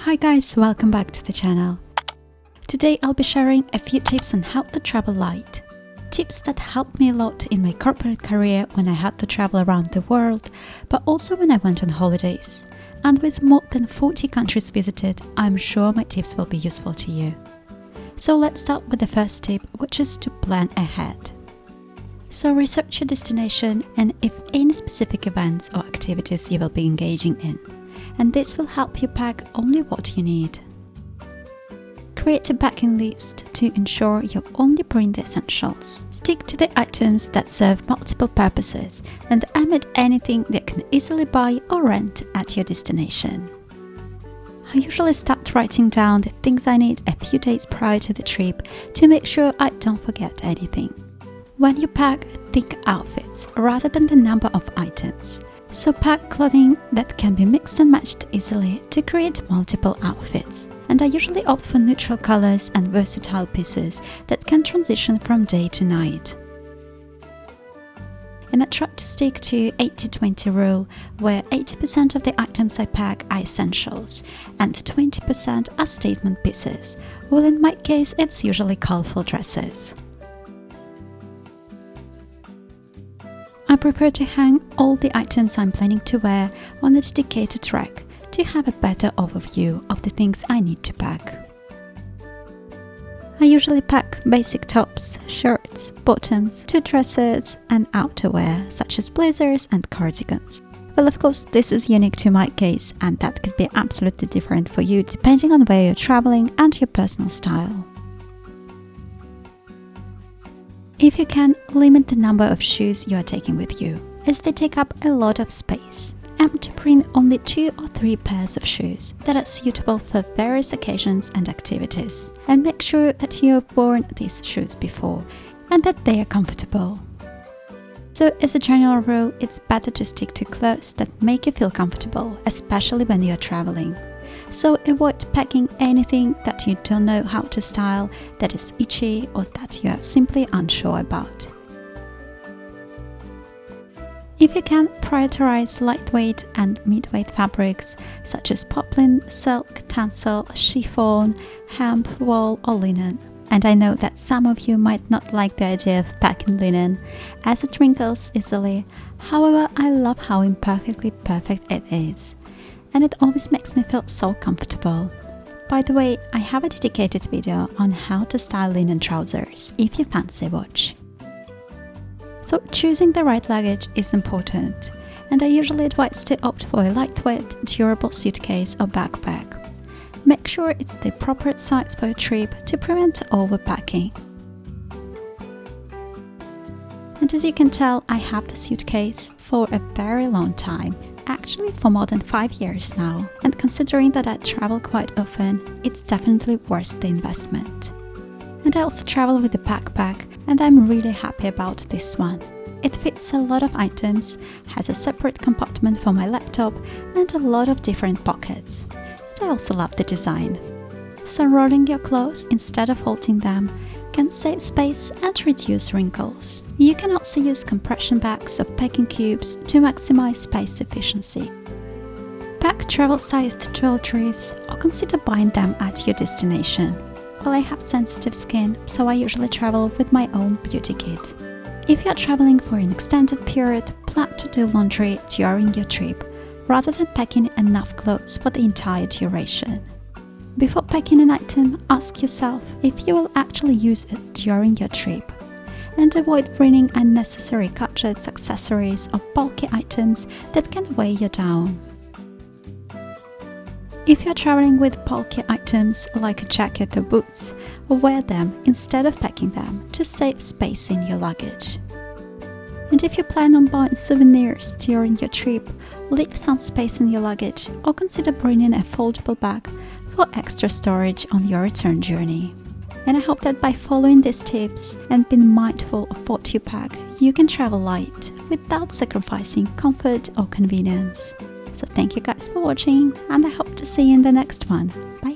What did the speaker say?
Hi guys, welcome back to the channel. Today I'll be sharing a few tips on how to travel light. Tips that helped me a lot in my corporate career when I had to travel around the world, but also when I went on holidays. And with more than 40 countries visited, I'm sure my tips will be useful to you. So let's start with the first tip, which is to plan ahead. So research your destination and if any specific events or activities you will be engaging in. And this will help you pack only what you need. Create a packing list to ensure you only bring the essentials. Stick to the items that serve multiple purposes and omit anything that you can easily buy or rent at your destination. I usually start writing down the things I need a few days prior to the trip to make sure I don't forget anything. When you pack, think outfits rather than the number of items. So pack clothing that can be mixed and matched easily to create multiple outfits. And I usually opt for neutral colors and versatile pieces that can transition from day to night. And I try to stick to 80-20 rule, where 80% of the items I pack are essentials and 20% are statement pieces. Well, in my case, it's usually colorful dresses. I prefer to hang all the items I'm planning to wear on a dedicated rack to have a better overview of the things I need to pack. I usually pack basic tops, shirts, bottoms, 2 dresses and outerwear such as blazers and cardigans. Well, of course, this is unique to my case and that could be absolutely different for you depending on where you're traveling and your personal style. If you can, limit the number of shoes you are taking with you, as they take up a lot of space. Aim to bring only 2 or 3 pairs of shoes that are suitable for various occasions and activities, and make sure that you have worn these shoes before and that they are comfortable. So as a general rule, it's better to stick to clothes that make you feel comfortable, especially when you're traveling. So avoid packing anything that you don't know how to style, that is itchy or that you are simply unsure about. If you can, prioritize lightweight and mid-weight fabrics such as poplin, silk, tencel, chiffon, hemp, wool or linen. And I know that some of you might not like the idea of packing linen, as it wrinkles easily. However, I love how imperfectly perfect it is. And it always makes me feel so comfortable. By the way, I have a dedicated video on how to style linen trousers, if you fancy watch. So choosing the right luggage is important, and I usually advise to opt for a lightweight, durable suitcase or backpack. Make sure it's the appropriate size for your trip to prevent overpacking. And as you can tell, I have the suitcase for a very long time. Actually for more than 5 years now, and considering that I travel quite often, it's definitely worth the investment. And I also travel with a backpack and I'm really happy about this one. It fits a lot of items, has a separate compartment for my laptop and a lot of different pockets. And I also love the design. So rolling your clothes instead of folding them can save space and reduce wrinkles. You can also use compression bags or packing cubes to maximize space efficiency. Pack travel-sized toiletries or consider buying them at your destination. Well, I have sensitive skin, so I usually travel with my own beauty kit. If you're traveling for an extended period, plan to do laundry during your trip, rather than packing enough clothes for the entire duration. Before packing an item, ask yourself if you will actually use it during your trip. And avoid bringing unnecessary gadgets, accessories or bulky items that can weigh you down. If you're traveling with bulky items like a jacket or boots, wear them instead of packing them to save space in your luggage. And if you plan on buying souvenirs during your trip, leave some space in your luggage or consider bringing a foldable bag for extra storage on your return journey. And I hope that by following these tips and being mindful of what you pack, you can travel light without sacrificing comfort or convenience. So thank you guys for watching and I hope to see you in the next one. Bye!